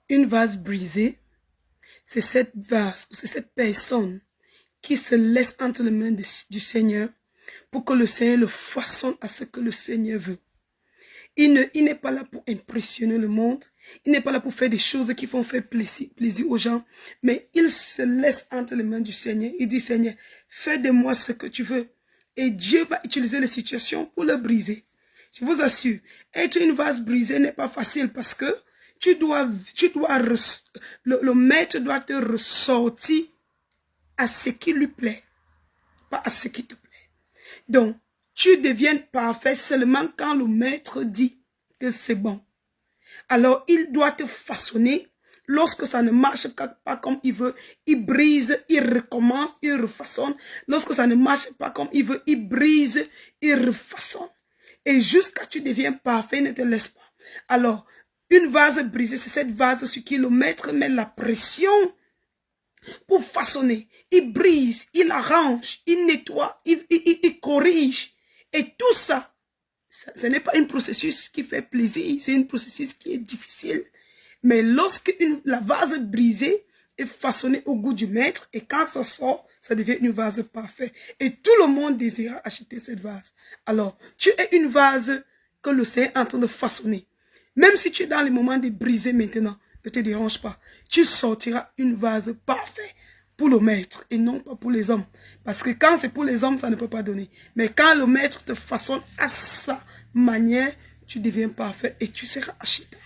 Une vase brisée, c'est cette vase, c'est cette personne qui se laisse entre les mains du Seigneur pour que le Seigneur le façonne à ce que le Seigneur veut. Il n'est pas là pour impressionner le monde. Il n'est pas là pour faire des choses qui font faire plaisir aux gens. Mais il se laisse entre les mains du Seigneur. Il dit, Seigneur, fais de moi ce que tu veux. Et Dieu va utiliser les situations pour le briser. Je vous assure, être une vase brisée n'est pas facile parce que le maître doit te ressortir à ce qui lui plaît, pas à ce qui te plaît. Donc, tu deviens parfait seulement quand le maître dit que c'est bon. Alors, il doit te façonner. Lorsque ça ne marche pas comme il veut, il brise, il recommence, il refaçonne. Lorsque ça ne marche pas comme il veut, il brise, il refaçonne. Et jusqu'à ce que tu deviens parfait, ne te laisse pas. Alors, une vase brisée, c'est cette vase sur qui le maître met la pression pour façonner. Il brise, il arrange, il nettoie, il corrige. Et tout ça, ce n'est pas un processus qui fait plaisir, c'est un processus qui est difficile. Mais lorsque la vase brisée est façonnée au goût du maître, et quand ça sort, ça devient une vase parfaite. Et tout le monde désire acheter cette vase. Alors, tu es une vase que le Seigneur est en train de façonner. Même si tu es dans les moments de briser maintenant, ne te dérange pas. Tu sortiras une vase parfaite pour le maître et non pas pour les hommes. Parce que quand c'est pour les hommes, ça ne peut pas donner. Mais quand le maître te façonne à sa manière, tu deviens parfait et tu seras acheté.